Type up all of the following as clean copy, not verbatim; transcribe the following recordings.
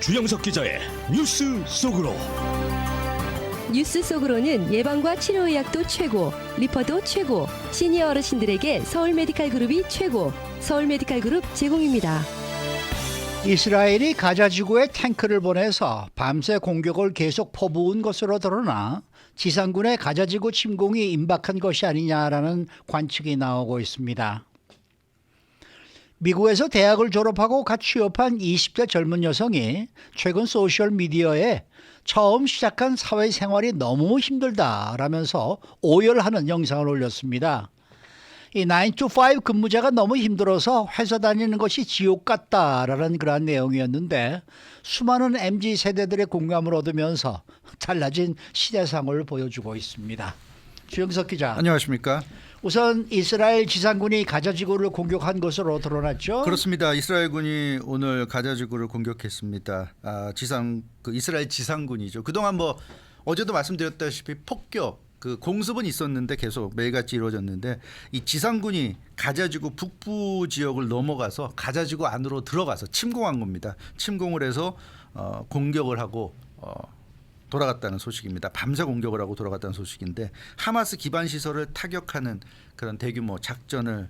주영석 기자의 뉴스 속으로. 뉴스 속으로는 예방과 치료의학도 최고, 리퍼도 최고, 시니어 어르신들에게 서울메디칼그룹이 최고, 서울메디칼그룹 제공입니다. 이스라엘이 가자 지구에 탱크를 보내서 밤새 공격을 계속 퍼부은 것으로 드러나 지상군의 가자 지구 침공이 임박한 것이 아니냐라는 관측이 나오고 있습니다. 미국에서 대학을 졸업하고 갓 취업한 20대 젊은 여성이 최근 소셜미디어에 처음 시작한 사회생활이 너무 힘들다라면서 오열하는 영상을 올렸습니다. 이 9to5 근무제가 너무 힘들어서 회사 다니는 것이 지옥 같다라는 그런 내용이었는데 수많은 MZ세대들의 공감을 얻으면서 달라진 시대상을 보여주고 있습니다. 주영석 기자. 안녕하십니까. 우선 이스라엘 지상군이 가자 지구를 공격한 것으로 드러났죠. 그렇습니다. 이스라엘군이 오늘 가자 지구를 공격했습니다. 이스라엘 지상군이죠. 그동안 뭐 어제도 말씀드렸다시피 폭격 공습은 있었는데 계속 매일같이 이루어졌는데 이 지상군이 가자 지구 북부 지역을 넘어가서 가자 지구 안으로 들어가서 침공한 겁니다. 침공을 해서 공격을 하고 돌아갔다는 소식입니다. 밤새 공격을 하고 돌아갔다는 소식인데 하마스 기반 시설을 타격하는 그런 대규모 작전을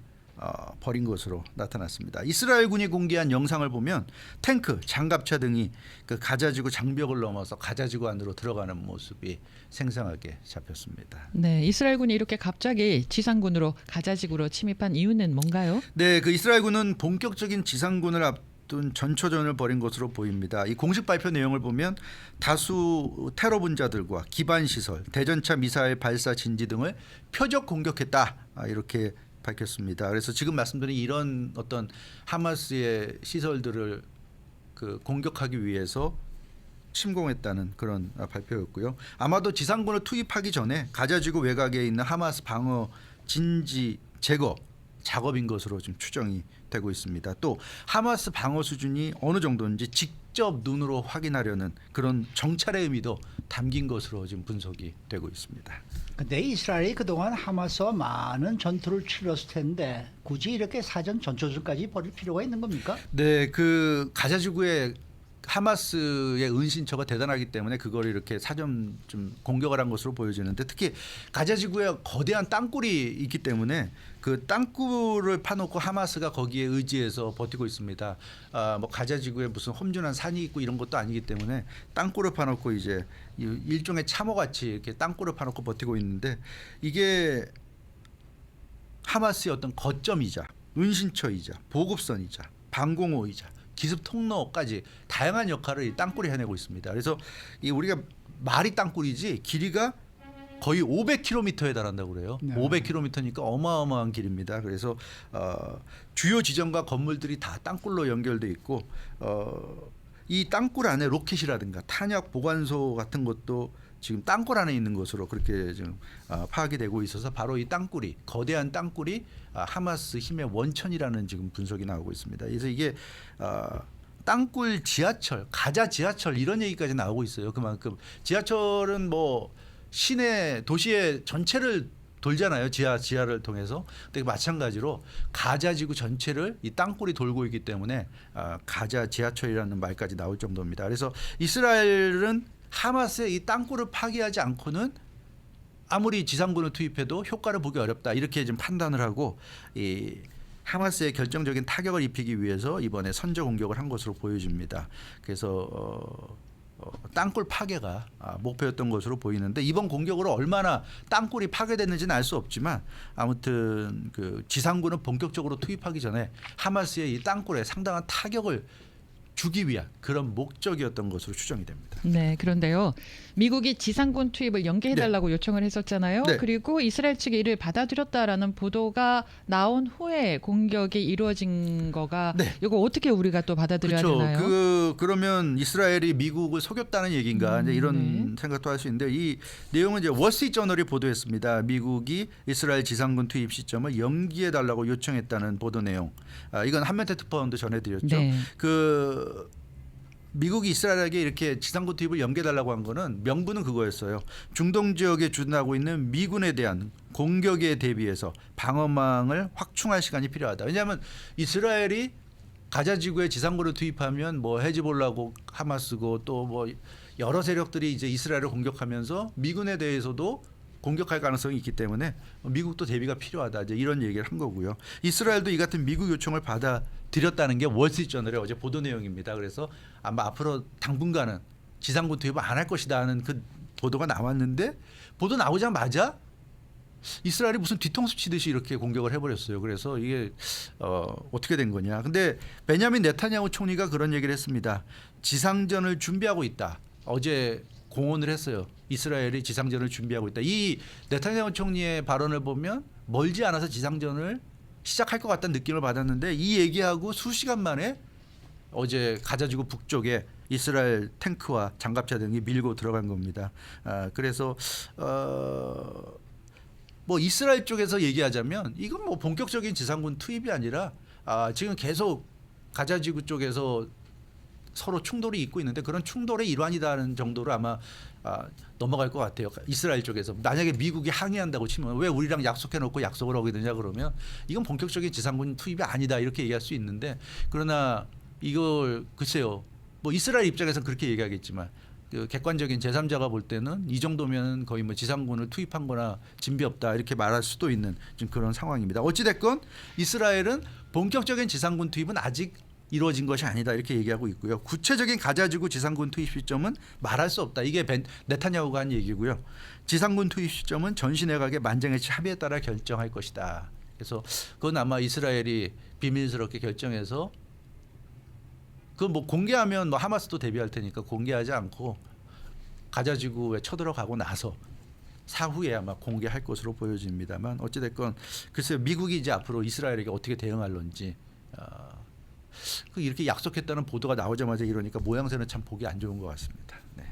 벌인 것으로 나타났습니다. 이스라엘군이 공개한 영상을 보면 탱크, 장갑차 등이 그 가자지구 장벽을 넘어서 가자지구 안으로 들어가는 모습이 생생하게 잡혔습니다. 네, 이스라엘군이 이렇게 갑자기 지상군으로 가자지구로 침입한 이유는 뭔가요? 네, 그 이스라엘군은 본격적인 지상군을 앞둔 전초전을 벌인 것으로 보입니다. 이 공식 발표 내용을 보면 다수 테러 분자들과 기반 시설, 대전차 미사일 발사 진지 등을 표적 공격했다 이렇게 밝혔습니다. 그래서 지금 말씀드린 이런 어떤 하마스의 시설들을 공격하기 위해서 침공했다는 그런 발표였고요. 아마도 지상군을 투입하기 전에 가자지구 외곽에 있는 하마스 방어 진지 제거 작업인 것으로 지금 추정이 되고 있습니다. 또 하마스 방어 수준이 어느 정도인지 직접 눈으로 확인하려는 그런 정찰의 의미도 담긴 것으로 지금 분석이 되고 있습니다. 근데 이스라엘이 그동안 하마스와 많은 전투를 치렀을 텐데 굳이 이렇게 사전 전초전까지 벌일 필요가 있는 겁니까? 네, 그 가자지구에 하마스의 은신처가 대단하기 때문에 그걸 이렇게 사전 좀 공격을 한 것으로 보여지는데 특히 가자지구에 거대한 땅굴이 있기 때문에 그 땅굴을 파놓고 하마스가 거기에 의지해서 버티고 있습니다. 뭐 가자지구에 무슨 험준한 산이 있고 이런 것도 아니기 때문에 땅굴을 파놓고 이제 일종의 참호같이 이렇게 땅굴을 파놓고 버티고 있는데 이게 하마스의 어떤 거점이자 은신처이자 보급선이자 방공호이자 기습 통로까지 다양한 역할을 이 땅굴이 해내고 있습니다. 그래서 이 우리가 말이 땅굴이지 길이가 거의 500km에 달한다고 그래요. 네. 500km니까 어마어마한 길입니다. 그래서 주요 지점과 건물들이 다 땅굴로 연결돼 있고 이 땅굴 안에 로켓이라든가 탄약 보관소 같은 것도 지금 땅굴 안에 있는 것으로 그렇게 지금 파악이 되고 있어서 바로 이 땅굴이 거대한 땅굴이 하마스 힘의 원천이라는 지금 분석이 나오고 있습니다. 그래서 이게 땅굴 지하철, 가자 지하철 이런 얘기까지 나오고 있어요. 그만큼 지하철은 뭐 시내 도시의 전체를 돌잖아요. 지하를 통해서. 근데 마찬가지로 가자지구 전체를 이 땅굴이 돌고 있기 때문에 가자 지하철이라는 말까지 나올 정도입니다. 그래서 이스라엘은 하마스의 이 땅굴을 파괴하지 않고는 아무리 지상군을 투입해도 효과를 보기 어렵다 이렇게 좀 판단을 하고 이 하마스의 결정적인 타격을 입히기 위해서 이번에 선제 공격을 한 것으로 보여집니다. 그래서 땅굴 파괴가 목표였던 것으로 보이는데 이번 공격으로 얼마나 땅굴이 파괴됐는지는 알 수 없지만 아무튼 그 지상군을 본격적으로 투입하기 전에 하마스의 이 땅굴에 상당한 타격을 주기 위한 그런 목적이었던 것으로 추정이 됩니다. 네, 그런데요. 미국이 지상군 투입을 연기해달라고 요청을 했었잖아요. 네. 그리고 이스라엘 측이 이를 받아들였다라는 보도가 나온 후에 공격이 이루어진 거가 이거 어떻게 우리가 또 받아들여야 되나요? 그러면 이스라엘이 미국을 속였다는 얘기인가 이제 이런 생각도 할 수 있는데 이 내용은 이제 월스트리트저널이 보도했습니다. 미국이 이스라엘 지상군 투입 시점을 연기해달라고 요청했다는 보도 내용. 이건 한면태 특파원도 전해드렸죠. 네. 미국이 이스라엘에게 이렇게 지상군 투입을 연계해달라고 한 거는 명분은 그거였어요. 중동 지역에 주둔하고 있는 미군에 대한 공격에 대비해서 방어망을 확충할 시간이 필요하다. 왜냐하면 이스라엘이 가자 지구에 지상군을 투입하면 뭐 헤즈볼라고 하마스고 또 뭐 여러 세력들이 이제 이스라엘을 공격하면서 미군에 대해서도 공격할 가능성이 있기 때문에 미국도 대비가 필요하다. 이제 이런 얘기를 한 거고요. 이스라엘도 이 같은 미국 요청을 받아들였다는 게 월스트리트저널의 어제 보도 내용입니다. 그래서 아마 앞으로 당분간은 지상군 투입을 안 할 것이다 하는 그 보도가 나왔는데 보도 나오자마자 이스라엘이 무슨 뒤통수 치듯이 이렇게 공격을 해버렸어요. 그래서 이게 어떻게 된 거냐. 근데 베냐민 네타냐후 총리가 그런 얘기를 했습니다. 지상전을 준비하고 있다. 어제 공언을 했어요. 이스라엘이 지상전을 준비하고 있다. 이 네타냐후 총리의 발언을 보면 멀지 않아서 지상전을 시작할 것 같다는 느낌을 받았는데 이 얘기하고 수시간 만에 어제 가자지구 북쪽에 이스라엘 탱크와 장갑차 등이 밀고 들어간 겁니다. 그래서 뭐 이스라엘 쪽에서 얘기하자면 이건 뭐 본격적인 지상군 투입이 아니라 지금 계속 가자지구 쪽에서 서로 충돌이 있고 있는데 그런 충돌의 일환이다는 정도로 아마 넘어갈 것 같아요. 이스라엘 쪽에서 만약에 미국이 항의한다고 치면 왜 우리랑 약속해놓고 약속을 어기느냐 그러면 이건 본격적인 지상군 투입이 아니다 이렇게 얘기할 수 있는데 그러나 이걸 글쎄요. 뭐 이스라엘 입장에서는 그렇게 얘기하겠지만 그 객관적인 제3자가 볼 때는 이 정도면 거의 뭐 지상군을 투입한 거나 진비 없다 이렇게 말할 수도 있는 지금 그런 상황입니다. 어찌됐건 이스라엘은 본격적인 지상군 투입은 아직 이루어진 것이 아니다 이렇게 얘기하고 있고요. 구체적인 가자지구 지상군 투입 시점은 말할 수 없다. 이게 네타냐후가 한 얘기고요. 지상군 투입 시점은 전시내각의 만장일치 합의에 따라 결정할 것이다. 그래서 그건 아마 이스라엘이 비밀스럽게 결정해서 그 뭐 공개하면 뭐 하마스도 대비할 테니까 공개하지 않고 가자지구에 쳐들어가고 나서 사후에 아마 공개할 것으로 보여집니다만 어찌됐건 글쎄요 미국이 이제 앞으로 이스라엘에게 어떻게 대응할런지 이렇게 약속했다는 보도가 나오자마자 이러니까 모양새는 참 보기 안 좋은 것 같습니다. 네.